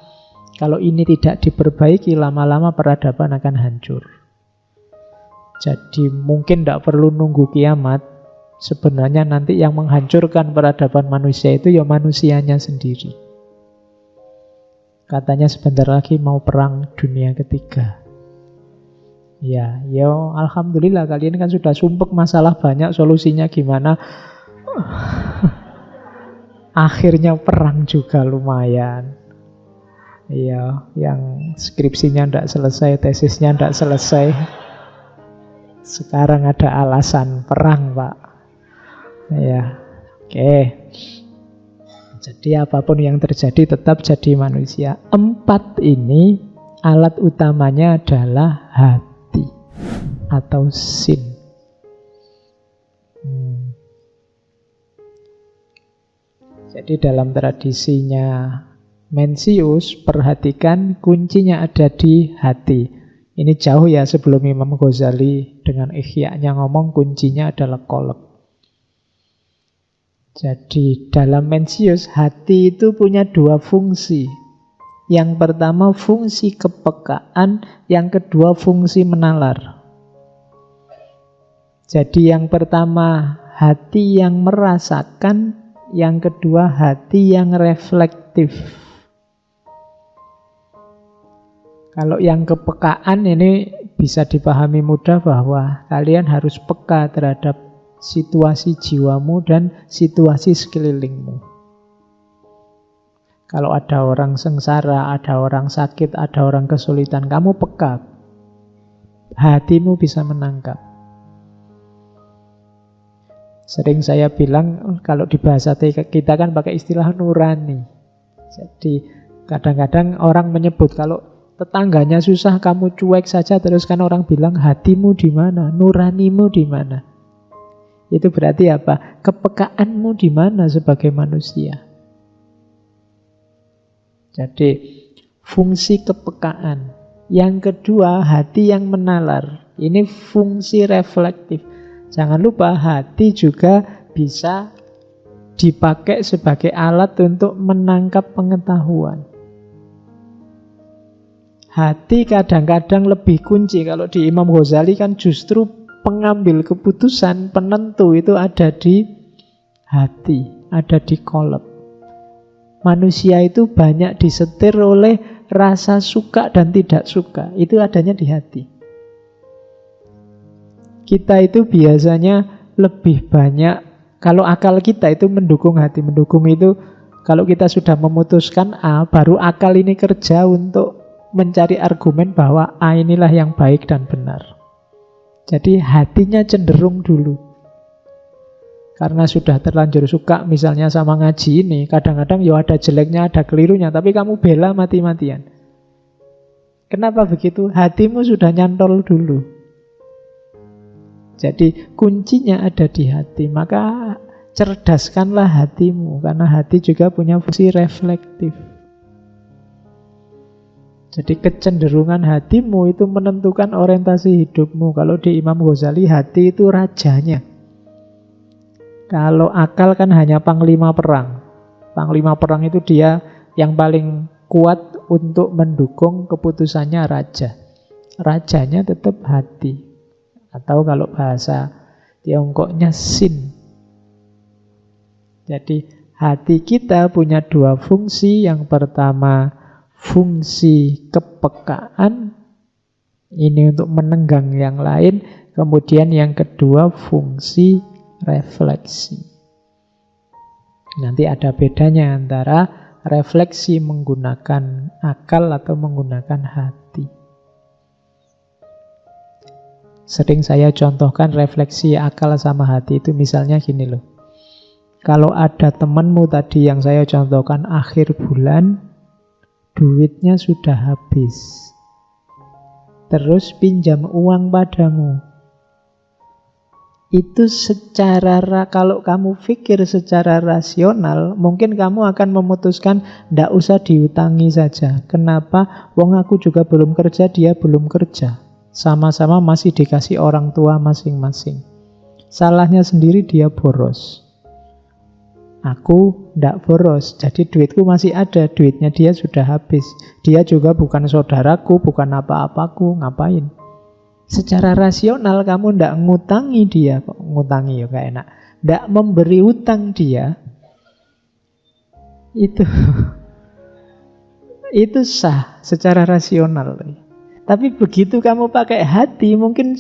kalau ini tidak diperbaiki, lama-lama peradaban akan hancur. Jadi mungkin tidak perlu nunggu kiamat. Sebenarnya nanti yang menghancurkan peradaban manusia itu ya manusianya sendiri. Katanya sebentar lagi mau perang dunia ketiga. Ya, alhamdulillah kalian kan sudah sumpek masalah banyak, solusinya gimana? Akhirnya perang juga lumayan. Iya, yang skripsinya tidak selesai, tesisnya tidak selesai. Sekarang ada alasan perang, Pak. Ya, oke. Jadi apapun yang terjadi tetap jadi manusia. 4 ini alat utamanya adalah hati atau sin. Jadi dalam tradisinya Mencius, perhatikan kuncinya ada di hati. Ini jauh ya sebelum Imam Ghazali dengan Ihya-nya ngomong kuncinya adalah qalb. Jadi dalam Mencius, hati itu punya 2 fungsi. Yang pertama fungsi kepekaan, yang kedua fungsi menalar. Jadi yang pertama hati yang merasakan, yang kedua hati yang reflektif. Kalau yang kepekaan ini bisa dipahami mudah bahwa kalian harus peka terhadap situasi jiwamu dan situasi sekelilingmu. Kalau ada orang sengsara, ada orang sakit, ada orang kesulitan, kamu peka. Hatimu bisa menangkap. Sering saya bilang, kalau di bahasa kita kan pakai istilah nurani. Jadi kadang-kadang orang menyebut kalau tetangganya susah, kamu cuek saja, terus kan orang bilang hatimu di mana, nuranimu di mana. Itu berarti apa? Kepekaanmu di mana sebagai manusia? Jadi fungsi kepekaan. Yang kedua, hati yang menalar. Ini fungsi reflektif. Jangan lupa hati juga bisa dipakai sebagai alat untuk menangkap pengetahuan. Hati kadang-kadang lebih kunci. Kalau di Imam Ghazali kan justru pengambil keputusan, penentu itu ada di hati, ada di qalb. Manusia itu banyak disetir oleh rasa suka dan tidak suka. Itu adanya di hati. Kita itu biasanya lebih banyak, kalau akal kita itu mendukung hati. Mendukung itu kalau kita sudah memutuskan A, baru akal ini kerja untuk mencari argumen bahwa A inilah yang baik dan benar. Jadi hatinya cenderung dulu. Karena sudah terlanjur suka misalnya sama ngaji ini, kadang-kadang ya ada jeleknya, ada kelirunya, tapi kamu bela mati-matian. Kenapa begitu? Hatimu sudah nyantol dulu. Jadi kuncinya ada di hati. Maka cerdaskanlah hatimu, karena hati juga punya fungsi reflektif. Jadi kecenderungan hatimu itu menentukan orientasi hidupmu. Kalau di Imam Ghazali, hati itu rajanya. Kalau akal kan hanya panglima perang. Panglima perang itu dia yang paling kuat untuk mendukung keputusannya raja. Rajanya tetap hati. Atau kalau bahasa Tiongkoknya sin. Jadi hati kita punya dua fungsi. Yang pertama fungsi kepekaan. Ini untuk menenggang yang lain. Kemudian yang kedua fungsi refleksi. Nanti ada bedanya antara refleksi menggunakan akal atau menggunakan hati. Sering saya contohkan refleksi akal sama hati itu misalnya gini loh. Kalau ada temanmu tadi yang saya contohkan akhir bulan, duitnya sudah habis. Terus pinjam uang padamu. Itu kalau kamu pikir secara rasional, mungkin kamu akan memutuskan ndak usah diutangi saja. Kenapa? Wong aku juga belum kerja, dia belum kerja. Sama-sama masih dikasih orang tua masing-masing. Salahnya sendiri dia boros. Aku ndak boros, jadi duitku masih ada, duitnya dia sudah habis. Dia juga bukan saudaraku, bukan apa-apaku, ngapain? Secara rasional kamu ndak ngutangi dia. Kok ngutangi ya gak enak. Ndak memberi utang dia. Itu sah secara rasional. Tapi begitu kamu pakai hati, mungkin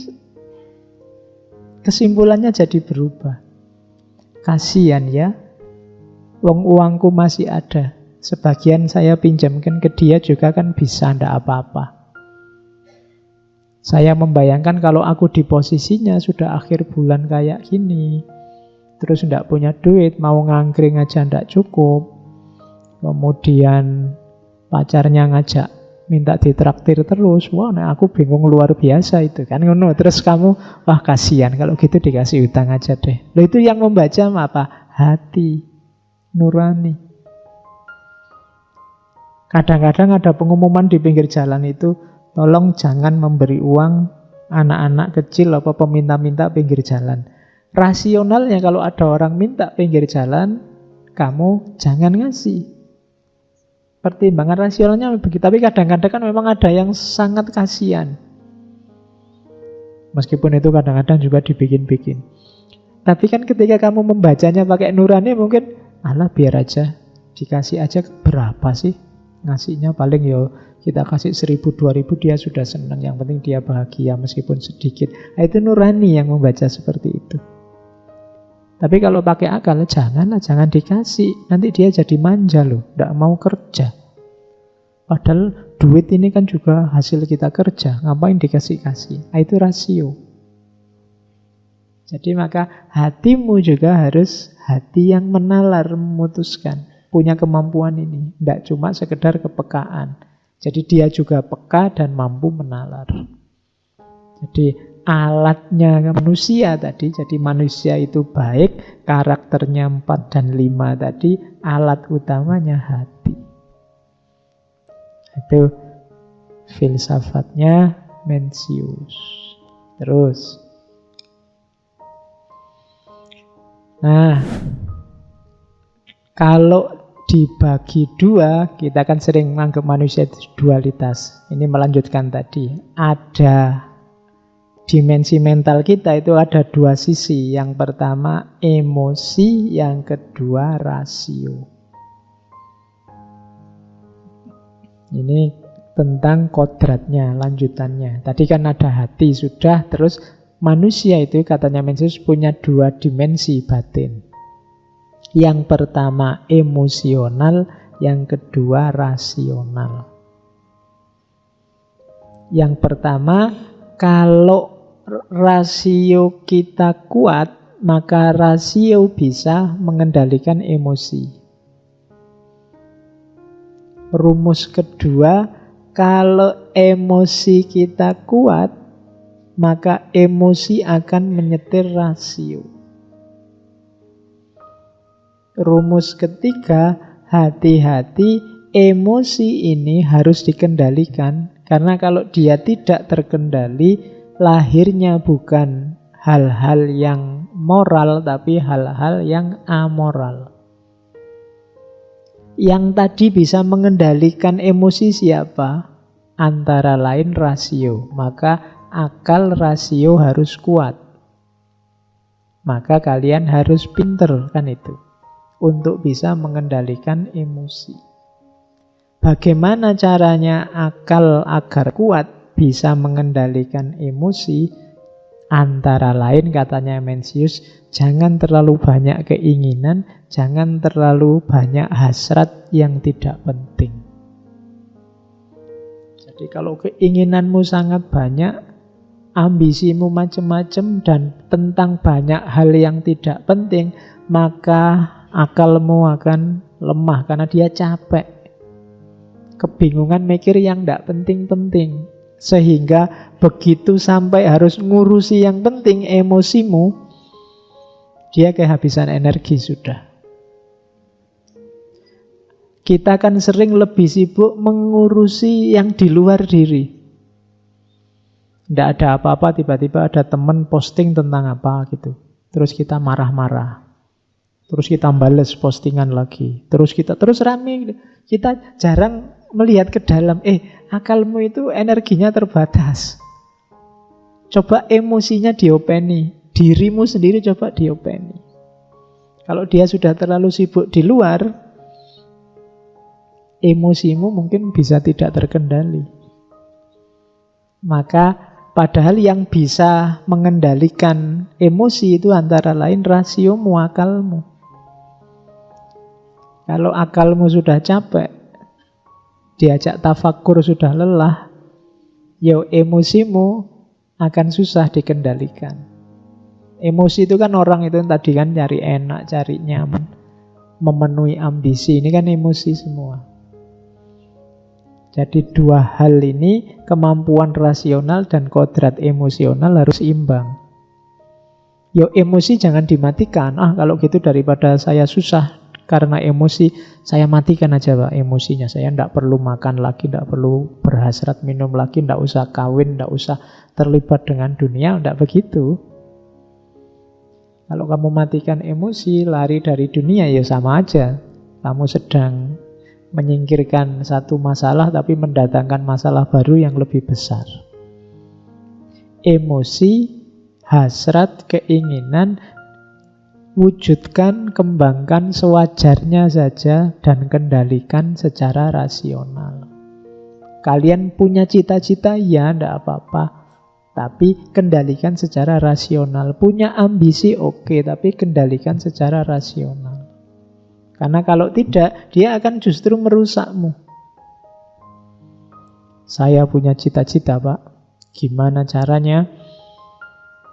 kesimpulannya jadi berubah. Kasihan ya, wong uangku masih ada. Sebagian saya pinjamkan ke dia juga kan bisa, ndak apa-apa. Saya membayangkan kalau aku di posisinya sudah akhir bulan kayak gini, terus ndak punya duit, mau ngangkring aja ndak cukup. Kemudian pacarnya ngajak minta ditraktir terus. Wah, nah aku bingung luar biasa itu kan. Terus kamu, wah kasihan kalau gitu dikasih utang aja deh. Loh, itu yang membaca apa? Hati nurani. Kadang-kadang ada pengumuman di pinggir jalan itu, tolong jangan memberi uang anak-anak kecil apa peminta-minta pinggir jalan. Rasionalnya kalau ada orang minta pinggir jalan, kamu jangan ngasih. Pertimbangan rasionalnya begitu. Tapi kadang-kadang kan memang ada yang sangat kasihan. Meskipun itu kadang-kadang juga dibikin-bikin. Tapi kan ketika kamu membacanya pakai nurani, mungkin alah biar aja, dikasih aja. Berapa sih ngasihnya? Paling ya kita kasih 1.000, 2.000 dia sudah senang. Yang penting dia bahagia meskipun sedikit. Nah, itu nurani yang membaca seperti itu. Tapi kalau pakai akal, janganlah, jangan dikasih. Nanti dia jadi manja loh, tidak mau kerja. Padahal duit ini kan juga hasil kita kerja. Ngapain dikasih-kasih? Nah, itu rasio. Jadi maka hatimu juga harus hati yang menalar, memutuskan. Punya kemampuan ini. Tidak cuma sekedar kepekaan. Jadi dia juga peka dan mampu menalar. Jadi alatnya manusia tadi, jadi manusia itu baik, karakternya 4 dan 5 tadi, alat utamanya hati. Itu filsafatnya Mencius. Terus, nah, kalau dibagi dua, kita kan sering menganggap manusia itu dualitas. Ini melanjutkan tadi, ada dimensi mental kita itu ada dua sisi. Yang pertama emosi, yang kedua rasio. Ini tentang kodratnya, lanjutannya. Tadi kan ada hati sudah, terus manusia itu katanya Mencius punya dua dimensi batin. Yang pertama emosional, yang kedua rasional. Yang pertama, kalau rasio kita kuat, maka rasio bisa mengendalikan emosi. Rumus kedua, kalau emosi kita kuat, maka emosi akan menyetir rasio. Rumus ketiga, hati-hati, emosi ini harus dikendalikan. Karena kalau dia tidak terkendali, lahirnya bukan hal-hal yang moral, tapi hal-hal yang amoral. Yang tadi bisa mengendalikan emosi siapa? Antara lain rasio. Maka akal rasio harus kuat. Maka kalian harus pinter, kan itu, untuk bisa mengendalikan emosi. Bagaimana caranya akal agar kuat bisa mengendalikan emosi? Antara lain katanya Mencius, jangan terlalu banyak keinginan, jangan terlalu banyak hasrat yang tidak penting. Jadi kalau keinginanmu sangat banyak, ambisimu macam-macam dan tentang banyak hal yang tidak penting, maka akalmu akan lemah karena dia capek. Kebingungan mikir yang tidak penting-penting. Sehingga begitu sampai harus ngurusi yang penting, emosimu, dia kehabisan energi sudah. Kita kan sering lebih sibuk mengurusi yang di luar diri. Tidak ada apa-apa, tiba-tiba ada teman posting tentang apa gitu. Terus kita marah-marah. Terus kita bales postingan lagi. Terus kita terus rame. Kita jarang melihat ke dalam. Akalmu itu energinya terbatas. Coba emosinya diopeni. Dirimu sendiri coba diopeni. Kalau dia sudah terlalu sibuk di luar, emosimu mungkin bisa tidak terkendali. Maka padahal yang bisa mengendalikan emosi itu antara lain rasiomu, akalmu. Kalau akalmu sudah capek, diajak tafakur sudah lelah, ya emosimu akan susah dikendalikan. Emosi itu kan orang itu tadi kan cari enak, cari nyaman, memenuhi ambisi. Ini kan emosi semua. Jadi dua hal ini, kemampuan rasional dan kodrat emosional harus imbang. Yo emosi jangan dimatikan. Kalau gitu daripada saya susah karena emosi, saya matikan aja Pak emosinya. Saya tidak perlu makan lagi, tidak perlu berhasrat minum lagi, tidak usah kawin, tidak usah terlibat dengan dunia. Tidak begitu. Kalau kamu matikan emosi, lari dari dunia, ya sama aja. Kamu sedang menyingkirkan satu masalah tapi mendatangkan masalah baru yang lebih besar. Emosi, hasrat, keinginan, wujudkan, kembangkan sewajarnya saja dan kendalikan secara rasional. Kalian punya cita-cita, ya tidak apa-apa, tapi kendalikan secara rasional. Punya ambisi, oke, tapi kendalikan secara rasional. Karena kalau tidak, dia akan justru merusakmu. Saya punya cita-cita, Pak. Gimana caranya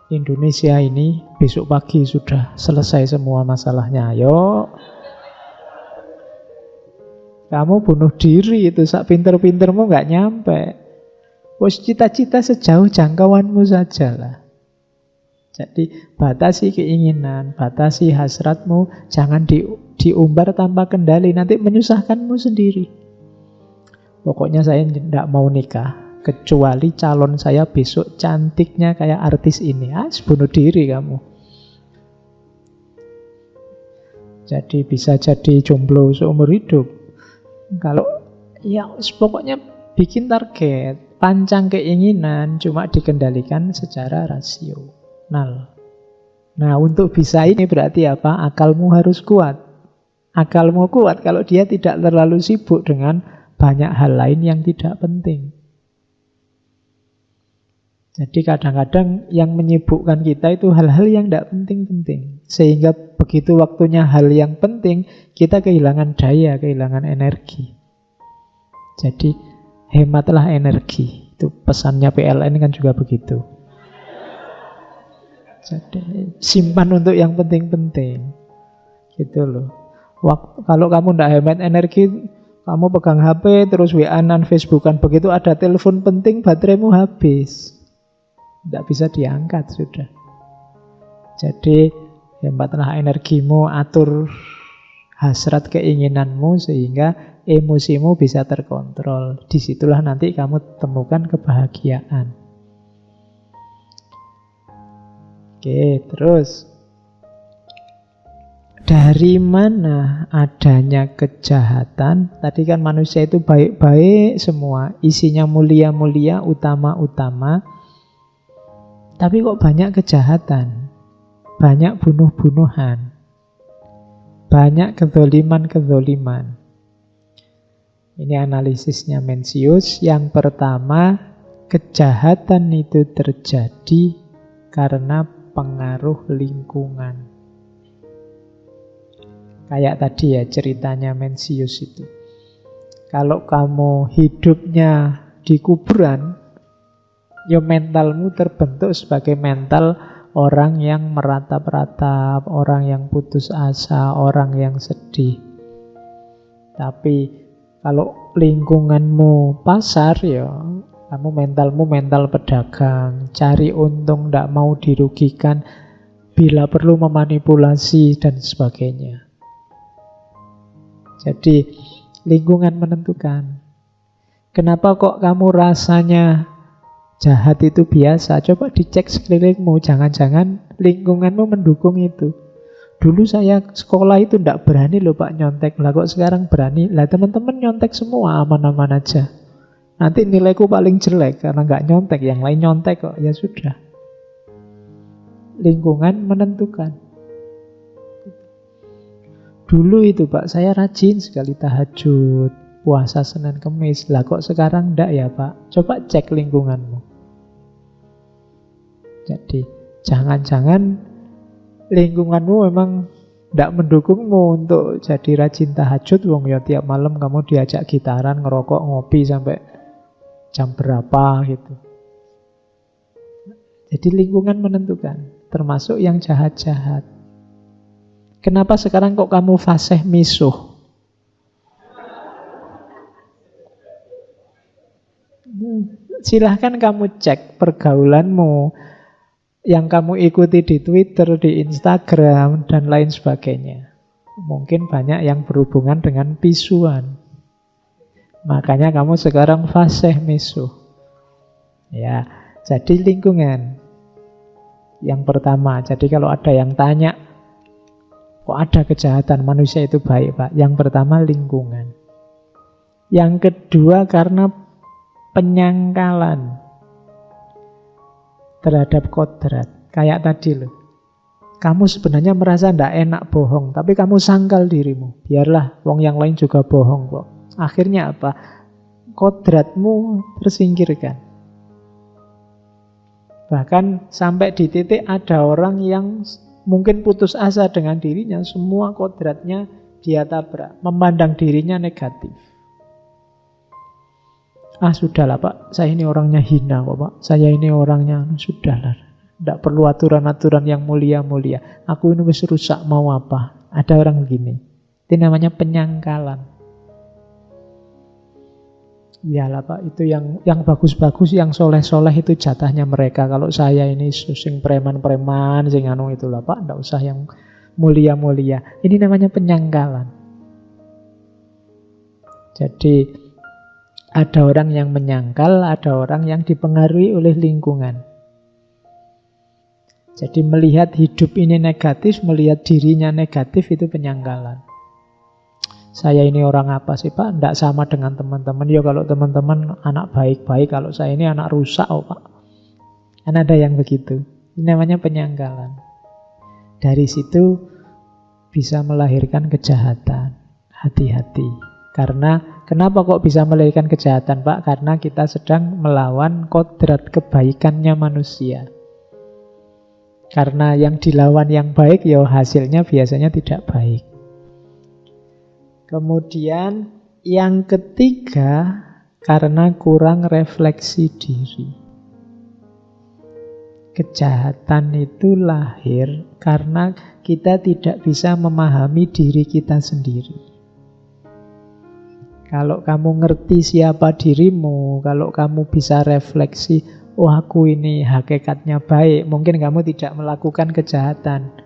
Indonesia ini besok pagi sudah selesai semua masalahnya? Ayo. Kamu bunuh diri itu, sak pinter-pintermu nggak nyampe. Wes cita-cita sejauh jangkauanmu saja lah. Jadi batasi keinginan, batasi hasratmu, jangan diumbar tanpa kendali, nanti menyusahkanmu sendiri. Pokoknya saya tidak mau nikah, kecuali calon saya besok cantiknya kayak artis ini. Bunuh diri kamu. Jadi bisa jadi jomblo seumur hidup. Kalau ya pokoknya bikin target, pancang keinginan, cuma dikendalikan secara rasional. Nah, untuk bisa ini berarti apa? Akalmu harus kuat. Akalmu kuat kalau dia tidak terlalu sibuk dengan banyak hal lain yang tidak penting. Jadi kadang-kadang yang menyibukkan kita itu hal-hal yang tidak penting-penting. Sehingga begitu waktunya hal yang penting, kita kehilangan daya, kehilangan energi. Jadi hematlah energi. Itu pesannya PLN kan juga begitu. Jadi simpan untuk yang penting-penting. Gitu loh. Kalau kamu tidak hemat energi, kamu pegang HP terus WA-an, Facebookan, begitu ada telepon penting bateraimu habis. Tidak bisa diangkat sudah. Jadi hematlah energimu, atur hasrat keinginanmu sehingga emosimu bisa terkontrol. Disitulah nanti kamu temukan kebahagiaan. Oke, terus dari mana adanya kejahatan? Tadi kan manusia itu baik-baik semua, isinya mulia-mulia, utama-utama. Tapi kok banyak kejahatan? Banyak bunuh-bunuhan. Banyak kezoliman-kezoliman. Ini analisisnya Mencius. Yang pertama, kejahatan itu terjadi karena pengaruh lingkungan. Kayak tadi ya ceritanya Mencius itu. Kalau kamu hidupnya di kuburan, ya mentalmu terbentuk sebagai mental orang yang meratap-ratap, orang yang putus asa, orang yang sedih. Tapi kalau lingkunganmu pasar, ya kamu mentalmu mental pedagang, cari untung, tidak mau dirugikan, bila perlu memanipulasi dan sebagainya. Jadi lingkungan menentukan. Kenapa kok kamu rasanya jahat itu biasa? Coba dicek sekelilingmu, jangan-jangan lingkunganmu mendukung itu. Dulu saya sekolah itu tidak berani loh Pak nyontek. Lah kok sekarang berani? Lah teman-teman nyontek semua, aman-aman aja. Nanti nilaiku paling jelek karena nggak nyontek, yang lain nyontek kok. Ya sudah. Lingkungan menentukan. Dulu itu Pak, saya rajin sekali tahajud, puasa Senin Kemis. Lah kok sekarang enggak ya Pak? Coba cek lingkunganmu. Jadi jangan-jangan lingkunganmu memang tidak mendukungmu untuk jadi rajin tahajud. Wong ya tiap malam kamu diajak gitaran, ngerokok, ngopi sampai jam berapa gitu. Jadi lingkungan menentukan, termasuk yang jahat-jahat. Kenapa sekarang kok kamu fasih misuh? Silahkan kamu cek pergaulanmu yang kamu ikuti di Twitter, di Instagram, dan lain sebagainya. Mungkin banyak yang berhubungan dengan pisuan. Makanya kamu sekarang fasih misuh. Ya, jadi lingkungan. Yang pertama, jadi kalau ada yang tanya, kok ada kejahatan, manusia itu baik Pak? Yang pertama lingkungan. Yang kedua karena penyangkalan terhadap kodrat. Kayak tadi loh, kamu sebenarnya merasa tidak enak bohong, tapi kamu sangkal dirimu. Biarlah, wong yang lain juga bohong kok. Akhirnya apa? Kodratmu tersingkirkan. Bahkan sampai di titik ada orang yang mungkin putus asa dengan dirinya, semua kodratnya dia tabrak, memandang dirinya negatif. Sudahlah Pak, saya ini orangnya hina kok Pak, saya ini orangnya, sudahlah, tidak perlu aturan-aturan yang mulia-mulia, aku ini wis rusak mau apa. Ada orang begini, itu namanya penyangkalan. Iyalah Pak, itu yang bagus-bagus, yang soleh-soleh itu jatahnya mereka. Kalau saya ini sing preman-preman, sing anu itulah Pak, enggak usah yang mulia-mulia. Ini namanya penyangkalan. Jadi ada orang yang menyangkal, ada orang yang dipengaruhi oleh lingkungan. Jadi melihat hidup ini negatif, melihat dirinya negatif, itu penyangkalan. Saya ini orang apa sih Pak? Tidak sama dengan teman-teman. Ya kalau teman-teman anak baik-baik, kalau saya ini anak rusak oh Pak. Kan ada yang begitu. Ini namanya penyangkalan. Dari situ bisa melahirkan kejahatan. Hati-hati. Karena kenapa kok bisa melahirkan kejahatan Pak? Karena kita sedang melawan kodrat kebaikannya manusia. Karena yang dilawan yang baik, ya hasilnya biasanya tidak baik. Kemudian yang ketiga, karena kurang refleksi diri. Kejahatan itu lahir karena kita tidak bisa memahami diri kita sendiri. Kalau kamu ngerti siapa dirimu, kalau kamu bisa refleksi, oh aku ini hakikatnya baik, mungkin kamu tidak melakukan kejahatan.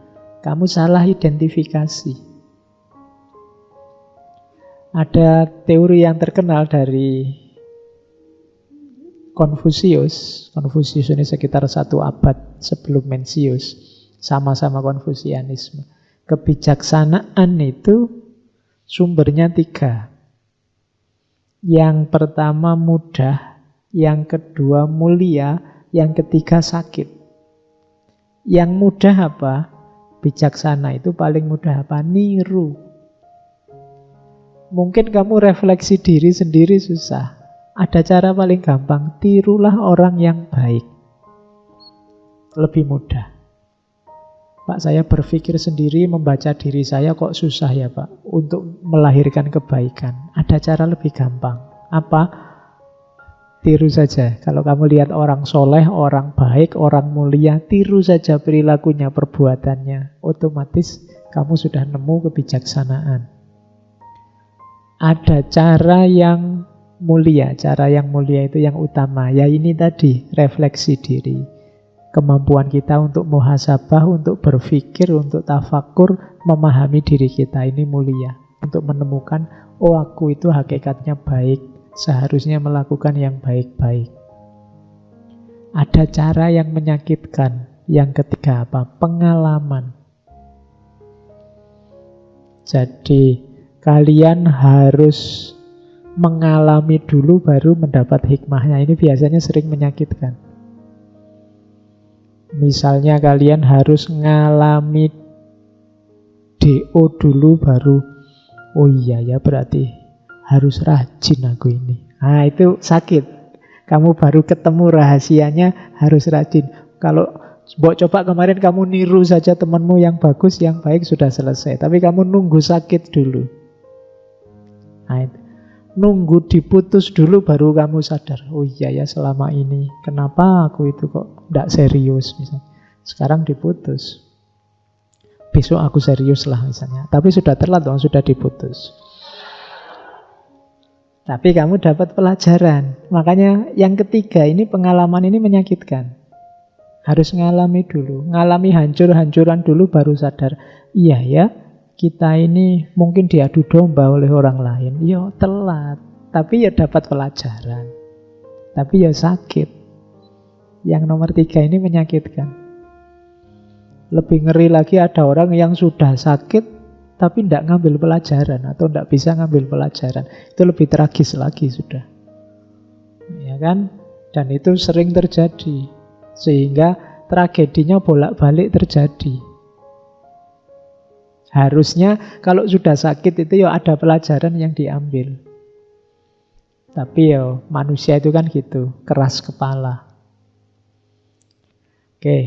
Kamu salah identifikasi. Ada teori yang terkenal dari Konfusius. Konfusius ini sekitar 1 abad sebelum Mencius. Sama-sama Konfusianisme. Kebijaksanaan itu sumbernya 3. Yang pertama mudah, yang kedua mulia, yang ketiga sakit. Yang mudah apa? Bijaksana itu paling mudah apa? Niru. Mungkin kamu refleksi diri sendiri susah. Ada cara paling gampang, tirulah orang yang baik. Lebih mudah. Pak, saya berpikir sendiri, membaca diri saya kok susah ya Pak, untuk melahirkan kebaikan. Ada cara lebih gampang. Apa? Tiru saja. Kalau kamu lihat orang soleh, orang baik, orang mulia, tiru saja perilakunya, perbuatannya. Otomatis kamu sudah nemu kebijaksanaan. Ada cara yang mulia. Cara yang mulia itu yang utama. Ya ini tadi, refleksi diri. Kemampuan kita untuk muhasabah, untuk berpikir, untuk tafakur, memahami diri kita. Ini mulia. Untuk menemukan, oh aku itu hakikatnya baik. Seharusnya melakukan yang baik-baik. Ada cara yang menyakitkan. Yang ketiga apa? Pengalaman. Jadi kalian harus mengalami dulu baru mendapat hikmahnya. Ini biasanya sering menyakitkan. Misalnya kalian harus ngalami DO dulu baru, oh iya ya berarti harus rajin aku ini. Nah itu sakit. Kamu baru ketemu rahasianya harus rajin. Kalau coba kemarin kamu niru saja temanmu yang bagus, yang baik sudah selesai. Tapi kamu nunggu sakit dulu. Nah itu. Nunggu diputus dulu baru kamu sadar, oh iya ya selama ini kenapa aku itu kok tidak serius misalnya. Sekarang diputus, besok aku serius lah misalnya. Tapi sudah terlambat dong, sudah diputus. Tapi kamu dapat pelajaran. Makanya yang ketiga ini, pengalaman ini menyakitkan. Harus ngalami dulu, ngalami hancur-hancuran dulu baru sadar, iya ya kita ini mungkin diadu domba oleh orang lain. Ya telat, tapi ya dapat pelajaran. Tapi ya sakit. Yang nomor 3 ini menyakitkan. Lebih ngeri lagi ada orang yang sudah sakit tapi tidak ngambil pelajaran atau tidak bisa ngambil pelajaran. Itu lebih tragis lagi sudah. Ya kan? Dan itu sering terjadi. Sehingga tragedinya bolak-balik terjadi. Harusnya kalau sudah sakit itu ya ada pelajaran yang diambil. Tapi ya manusia itu kan gitu, keras kepala. Oke,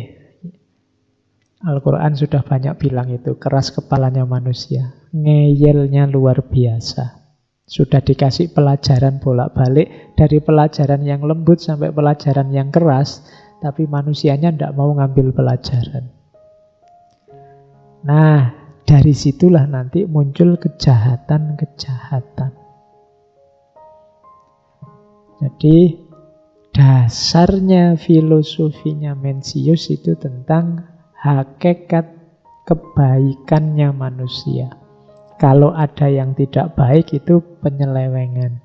Al-Quran sudah banyak bilang itu, keras kepalanya manusia. Ngeyelnya luar biasa. Sudah dikasih pelajaran bolak-balik, dari pelajaran yang lembut sampai pelajaran yang keras, tapi manusianya tidak mau ngambil pelajaran. Nah, dari situlah nanti muncul kejahatan-kejahatan. Jadi dasarnya filosofinya Mencius itu tentang hakikat kebaikannya manusia. Kalau ada yang tidak baik itu penyelewengan.